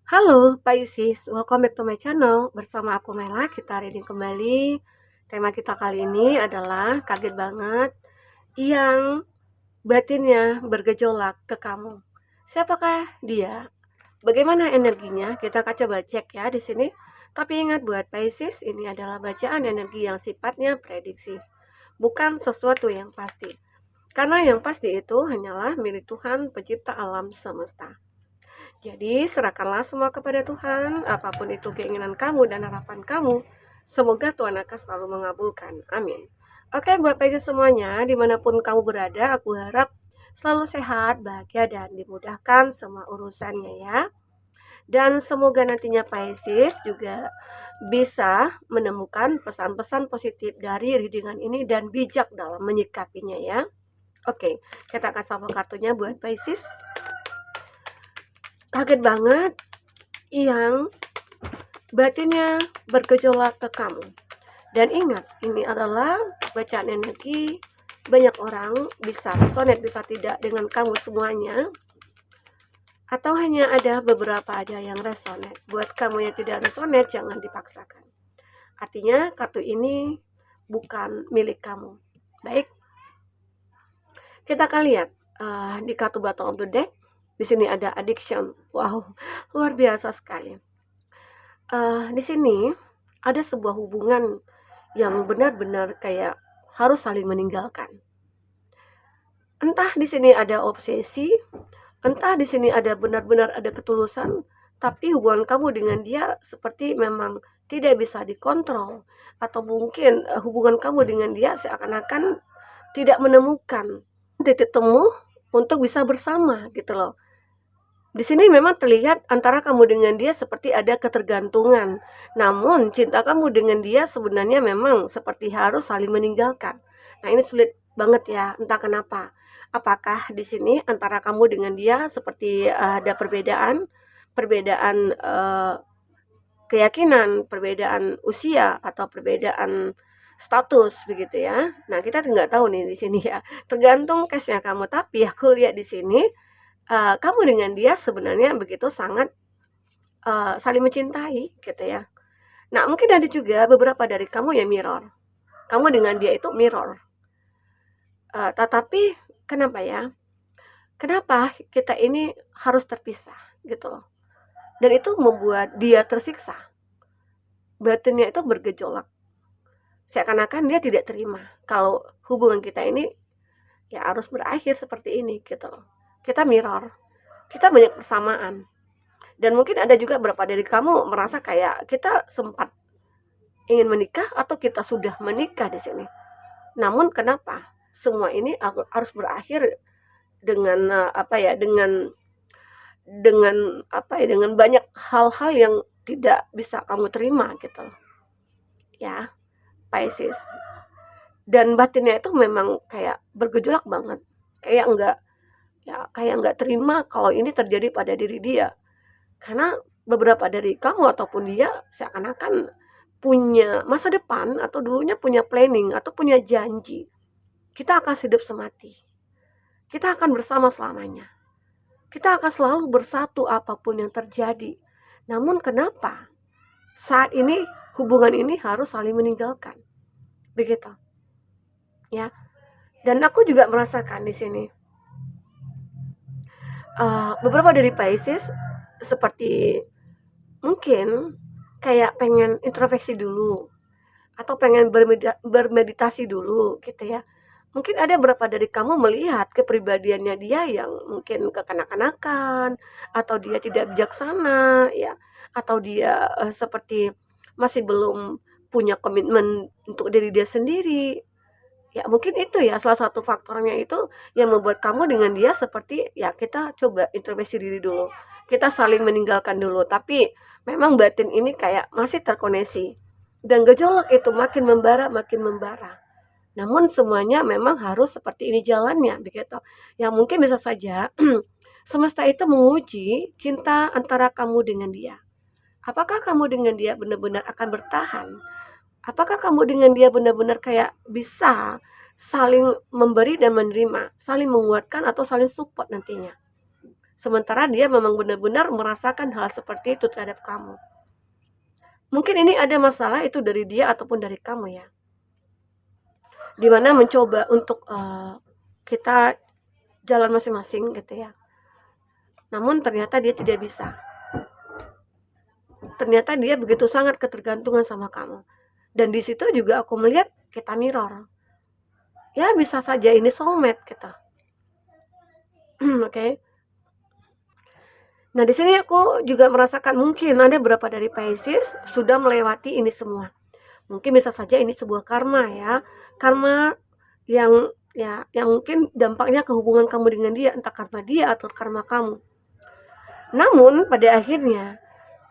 Halo Pisces, welcome back to my channel. Bersama aku Mela, kita reading kembali. Tema kita kali ini adalah kaget banget yang batinnya bergejolak ke kamu. Siapakah dia? Bagaimana energinya? Kita akan coba cek ya di sini. Tapi ingat buat Pisces, ini adalah bacaan energi yang sifatnya prediksi, bukan sesuatu yang pasti. Karena yang pasti itu hanyalah milik Tuhan, pencipta alam semesta. Jadi, serahkanlah semua kepada Tuhan, apapun itu keinginan kamu dan harapan kamu. Semoga Tuhan akan selalu mengabulkan. Amin. Oke, buat Pisces semuanya, dimanapun kamu berada, aku harap selalu sehat, bahagia, dan dimudahkan semua urusannya ya. Dan semoga nantinya Pisces juga bisa menemukan pesan-pesan positif dari readingan ini dan bijak dalam menyikapinya ya. Oke, kita akan sambung kartunya buat Pisces. Kaget banget yang batinnya bergejolak ke kamu. Dan ingat, ini adalah bacaan energi. Banyak orang bisa resonate, bisa tidak dengan kamu semuanya. Atau hanya ada beberapa aja yang resonate. Buat kamu yang tidak resonate, jangan dipaksakan. Artinya, kartu ini bukan milik kamu. Baik, kita akan lihat di kartu bottom of the deck. Di sini ada addiction. Wow, luar biasa sekali. Di sini ada sebuah hubungan yang benar-benar kayak harus saling meninggalkan. Entah di sini ada obsesi, entah di sini ada benar-benar ada ketulusan, tapi hubungan kamu dengan dia seperti memang tidak bisa dikontrol, atau mungkin hubungan kamu dengan dia seakan-akan tidak menemukan titik temu untuk bisa bersama gitu loh. Di sini memang terlihat antara kamu dengan dia seperti ada ketergantungan. Namun cinta kamu dengan dia sebenarnya memang seperti harus saling meninggalkan. Nah, ini sulit banget ya, entah kenapa. Apakah di sini antara kamu dengan dia seperti ada perbedaan keyakinan, perbedaan usia atau perbedaan status begitu ya. Nah, kita nggak tahu nih di sini ya. Tergantung case-nya kamu, tapi aku lihat di sini kamu dengan dia sebenarnya begitu sangat saling mencintai gitu ya. Nah, mungkin ada juga beberapa dari kamu yang mirror. Kamu dengan dia itu mirror. Tetapi kenapa ya? Kenapa kita ini harus terpisah gitu loh. Dan itu membuat dia tersiksa. Batinnya itu bergejolak. Seakan-akan dia tidak terima kalau hubungan kita ini ya harus berakhir seperti ini gitu loh. Kita mirror. Kita banyak persamaan. Dan mungkin ada juga beberapa dari kamu merasa kayak kita sempat ingin menikah atau kita sudah menikah di sini. Namun kenapa semua ini harus berakhir dengan dengan banyak hal-hal yang tidak bisa kamu terima gitu loh. Ya, Pisces. Dan batinnya itu memang kayak bergejolak banget. Kayak nggak terima kalau ini terjadi pada diri dia. Karena beberapa dari kamu ataupun dia seakan-akan punya masa depan atau dulunya punya planning atau punya janji. Kita akan hidup semati. Kita akan bersama selamanya. Kita akan selalu bersatu apapun yang terjadi. Namun kenapa saat ini hubungan ini harus saling meninggalkan? Begitu. Ya. Dan aku juga merasakan di sini. Beberapa dari Pisces seperti mungkin kayak pengen introspeksi dulu atau pengen bermeditasi dulu gitu ya. Mungkin ada beberapa dari kamu melihat kepribadiannya dia yang mungkin kekanak-kanakan atau dia tidak bijaksana ya, atau dia seperti masih belum punya komitmen untuk diri dia sendiri. Ya mungkin itu ya salah satu faktornya itu yang membuat kamu dengan dia seperti ya kita coba introspeksi diri dulu. Kita saling meninggalkan dulu, tapi memang batin ini kayak masih terkoneksi. Dan gejolak itu makin membara, makin membara. Namun semuanya memang harus seperti ini jalannya begitu. Ya mungkin bisa saja semesta itu menguji cinta antara kamu dengan dia. Apakah kamu dengan dia benar-benar akan bertahan? Apakah kamu dengan dia benar-benar kayak bisa saling memberi dan menerima, saling menguatkan atau saling support nantinya? sementara dia memang benar-benar merasakan hal seperti itu terhadap kamu. Mungkin ini ada masalah itu dari dia ataupun dari kamu ya, dimana mencoba untuk kita jalan masing-masing gitu ya, namun ternyata dia tidak bisa. Ternyata dia begitu sangat ketergantungan sama kamu. Dan di situ juga aku melihat kita mirror. Ya bisa saja ini soulmate kita. Oke. Nah di sini aku juga merasakan mungkin ada beberapa dari Pisces sudah melewati ini semua. Mungkin bisa saja ini sebuah karma ya. Karma yang yang mungkin dampaknya ke hubungan kamu dengan dia, entah karma dia atau karma kamu. Namun pada akhirnya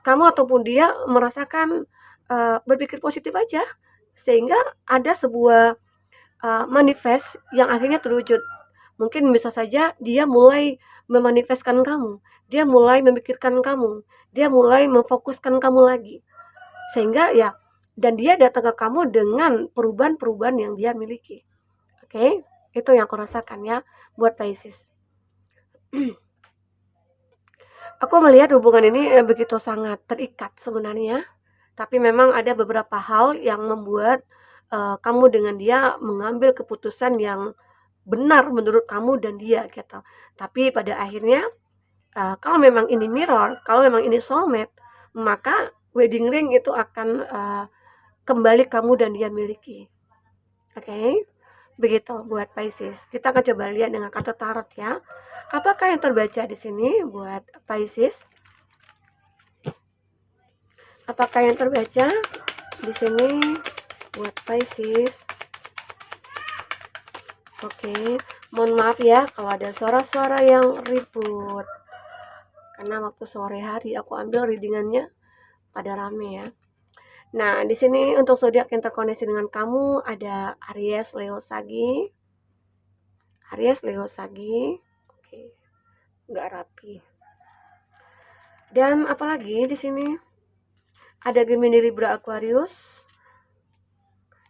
kamu ataupun dia merasakan berpikir positif aja, sehingga ada sebuah manifest yang akhirnya terwujud. Mungkin bisa saja dia mulai memanifestkan kamu, dia mulai memikirkan kamu, dia mulai memfokuskan kamu lagi, sehingga ya, dan dia datang ke kamu dengan perubahan-perubahan yang dia miliki. Oke, itu yang aku rasakan ya buat Pisces. Aku melihat hubungan ini begitu sangat terikat sebenarnya, tapi memang ada beberapa hal yang membuat kamu dengan dia mengambil keputusan yang benar menurut kamu dan dia gitu. Tapi pada akhirnya kalau memang ini mirror, kalau memang ini soulmate, maka wedding ring itu akan kembali kamu dan dia miliki. Oke, begitu buat Pisces. Kita akan coba lihat dengan kartu tarot ya. Apakah yang terbaca di sini buat Pisces? Apakah yang terbaca di sini buat Pisces? Oke, mohon maaf ya kalau ada suara-suara yang ribut. Karena waktu sore hari aku ambil readingannya pada rame ya. Nah, di sini untuk zodiak yang terkoneksi dengan kamu ada Aries, Leo, Sagi. Aries, Leo, Sagi. Oke. Nggak rapi. Dan apalagi di sini ada Gemini, Libra, Aquarius,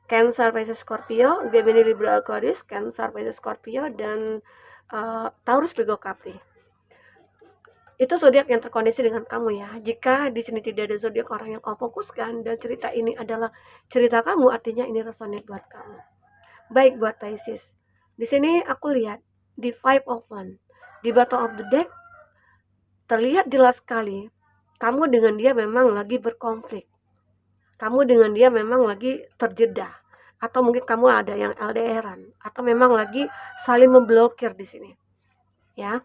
Cancer, Pisces, Scorpio, Gemini, Libra, Aquarius, Cancer, Pisces, Scorpio, dan Taurus, Virgo, Capri. Itu zodiak yang terkoneksi dengan kamu ya. Jika di sini tidak ada zodiak orang yang kau fokuskan dan cerita ini adalah cerita kamu, artinya ini resonate buat kamu. Baik buat Pisces. Di sini aku lihat di Five of Wands, di bottom of the deck terlihat jelas sekali kamu dengan dia memang lagi berkonflik. Kamu dengan dia memang lagi terjeda, atau mungkin kamu ada yang LDRan, atau memang lagi saling memblokir di sini. Ya.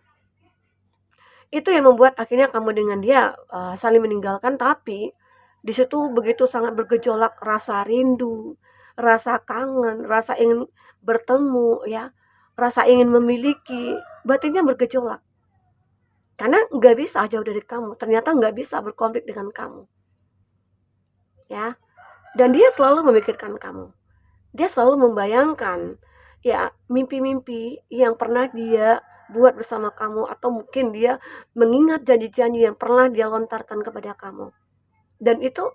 Itu yang membuat akhirnya kamu dengan dia saling meninggalkan, tapi di situ begitu sangat bergejolak rasa rindu, rasa kangen, rasa ingin bertemu ya, rasa ingin memiliki, batinnya bergejolak. Karena nggak bisa jauh dari kamu, ternyata nggak bisa berkonflik dengan kamu. Ya, dan dia selalu memikirkan kamu. Dia selalu membayangkan ya mimpi-mimpi yang pernah dia buat bersama kamu, atau mungkin dia mengingat janji-janji yang pernah dia lontarkan kepada kamu, dan itu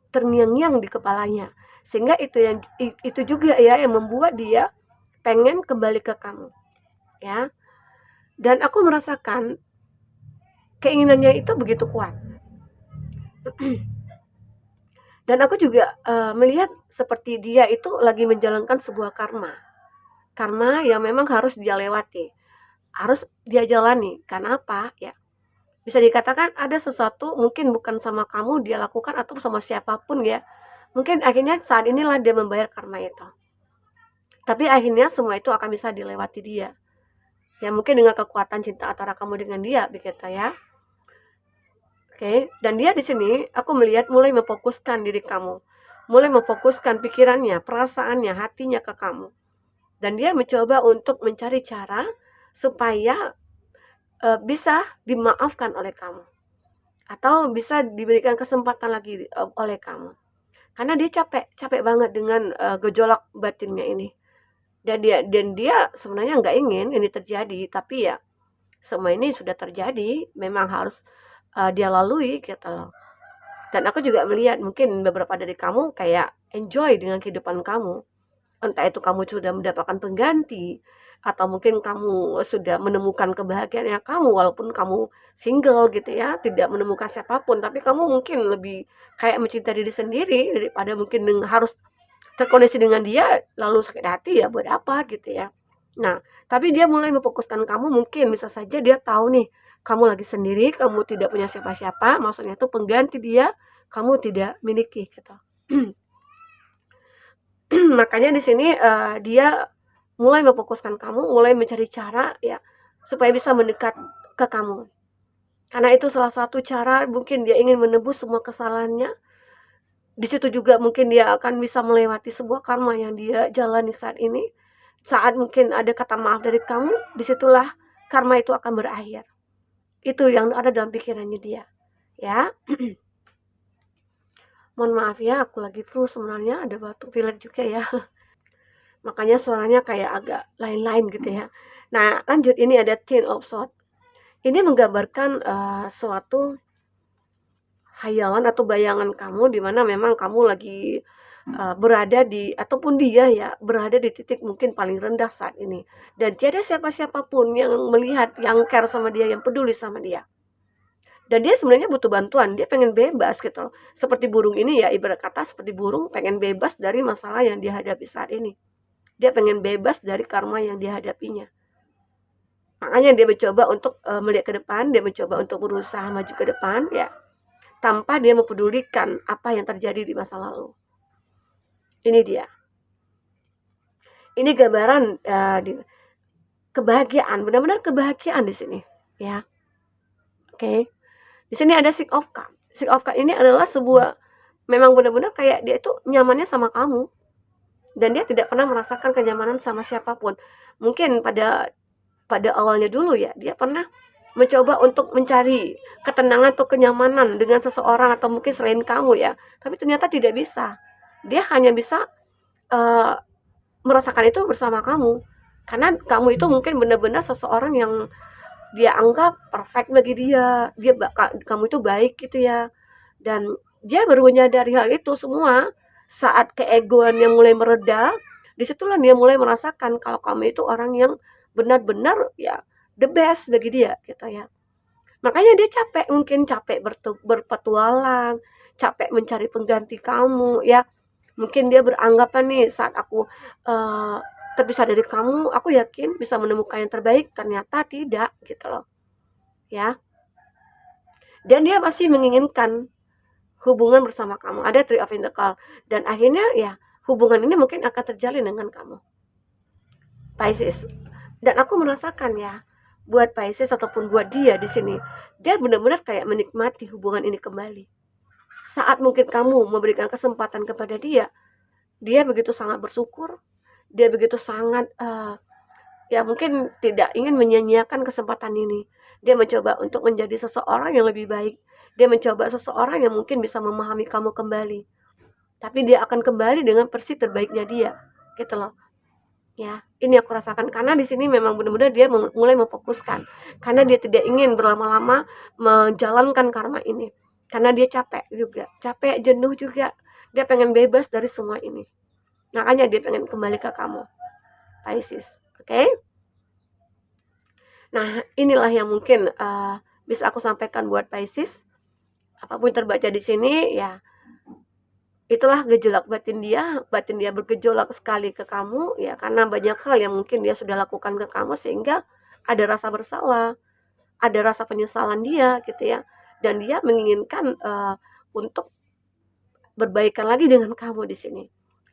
terngiang-ngiang di kepalanya, sehingga itu juga ya yang membuat dia pengen kembali ke kamu ya. Dan aku merasakan keinginannya itu begitu kuat. Dan aku juga melihat seperti dia itu lagi menjalankan sebuah karma yang memang harus dia lewati, harus dia jalani. Karena apa ya, bisa dikatakan ada sesuatu mungkin bukan sama kamu dia lakukan atau sama siapapun ya, mungkin akhirnya saat inilah dia membayar karma itu, tapi akhirnya semua itu akan bisa dilewati dia ya, mungkin dengan kekuatan cinta antara kamu dengan dia begitu ya. Oke, dan dia di sini aku melihat mulai memfokuskan diri kamu, mulai memfokuskan pikirannya, perasaannya, hatinya ke kamu, dan dia mencoba untuk mencari cara supaya bisa dimaafkan oleh kamu, atau bisa diberikan kesempatan lagi oleh kamu, karena dia capek banget dengan gejolak batinnya ini. Dan dia sebenarnya nggak ingin ini terjadi, tapi ya semua ini sudah terjadi, memang harus dia lalui gitu loh. Dan aku juga melihat mungkin beberapa dari kamu kayak enjoy dengan kehidupan kamu, entah itu kamu sudah mendapatkan pengganti, atau mungkin kamu sudah menemukan kebahagiaannya kamu walaupun kamu single gitu ya, tidak menemukan siapapun, tapi kamu mungkin lebih kayak mencintai diri sendiri daripada mungkin harus terkoneksi dengan dia lalu sakit hati, ya buat apa gitu ya. Nah, tapi dia mulai memfokuskan kamu, mungkin bisa saja dia tahu nih kamu lagi sendiri, kamu tidak punya siapa-siapa, maksudnya itu pengganti dia kamu tidak miliki gitu. Makanya di sini dia mulai memfokuskan kamu, mulai mencari cara ya supaya bisa mendekat ke kamu. Karena itu salah satu cara mungkin dia ingin menebus semua kesalahannya. Di situ juga mungkin dia akan bisa melewati sebuah karma yang dia jalani saat ini. Saat mungkin ada kata maaf dari kamu, disitulah karma itu akan berakhir. Itu yang ada dalam pikirannya dia. Ya. Mohon maaf ya, aku lagi flu sebenarnya, ada batuk pilek juga ya. Makanya suaranya kayak agak lain-lain gitu ya. Nah, lanjut, ini ada Ten of Swords. Ini menggambarkan suatu hayalan atau bayangan kamu di mana memang kamu lagi berada di, ataupun dia ya berada di titik mungkin paling rendah saat ini, dan tiada siapa-siapa pun yang melihat, yang care sama dia, yang peduli sama dia. Dan dia sebenarnya butuh bantuan, dia pengen bebas gitu loh. Seperti burung ini ya, ibarat kata seperti burung pengen bebas dari masalah yang dihadapi saat ini. Dia pengen bebas dari karma yang dihadapinya. Makanya dia mencoba untuk melihat ke depan, dia mencoba untuk berusaha maju ke depan ya, tanpa dia mempedulikan apa yang terjadi di masa lalu. Ini dia. Ini gambaran kebahagiaan, benar-benar kebahagiaan di sini, ya. Oke. Di sini ada Six of Cups. Six of Cups ini adalah sebuah, memang benar-benar kayak dia itu nyamannya sama kamu, dan dia tidak pernah merasakan kenyamanan sama siapapun. Mungkin pada awalnya dulu ya, dia pernah mencoba untuk mencari ketenangan atau kenyamanan dengan seseorang atau mungkin selain kamu ya, tapi ternyata tidak bisa. Dia hanya bisa merasakan itu bersama kamu, karena kamu itu mungkin benar-benar seseorang yang dia anggap perfect bagi dia, kamu itu baik gitu ya, dan dia baru menyadari hal itu semua saat keegoan yang mulai mereda. Disitulah dia mulai merasakan kalau kamu itu orang yang benar-benar ya the best bagi dia gitu ya. Makanya dia capek, mungkin capek berpetualang, capek mencari pengganti kamu ya. Mungkin dia beranggapan nih, saat aku terpisah dari kamu, aku yakin bisa menemukan yang terbaik. Ternyata tidak gitu loh ya. Dan dia masih menginginkan hubungan bersama kamu. Ada Three of Pentacles, dan akhirnya ya hubungan ini mungkin akan terjalin dengan kamu, Pisces. Dan aku merasakan ya, buat Pisces ataupun buat dia di sini, dia benar-benar kayak menikmati hubungan ini kembali. Saat mungkin kamu memberikan kesempatan kepada dia, dia begitu sangat bersyukur, dia begitu sangat ya mungkin tidak ingin menyia-nyiakan kesempatan ini. Dia mencoba untuk menjadi seseorang yang lebih baik. Dia mencoba seseorang yang mungkin bisa memahami kamu kembali. Tapi dia akan kembali dengan versi terbaiknya dia, gitu loh. Ya, ini aku rasakan, karena di sini memang benar-benar dia mulai memfokuskan, karena dia tidak ingin berlama-lama menjalankan karma ini, karena dia capek juga, capek, jenuh juga, dia pengen bebas dari semua ini. Makanya dia pengen kembali ke kamu, Pisces. Oke? Nah, inilah yang mungkin bisa aku sampaikan buat Pisces. Apapun terbaca di sini ya, itulah gejolak batin dia bergejolak sekali ke kamu ya, karena banyak hal yang mungkin dia sudah lakukan ke kamu sehingga ada rasa bersalah, ada rasa penyesalan dia gitu ya, dan dia menginginkan untuk berbaikan lagi dengan kamu di sini.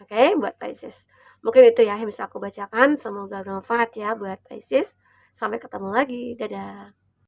Oke, buat Pisces. Mungkin itu ya yang bisa aku bacakan, semoga bermanfaat ya buat Pisces. Sampai ketemu lagi, dadah.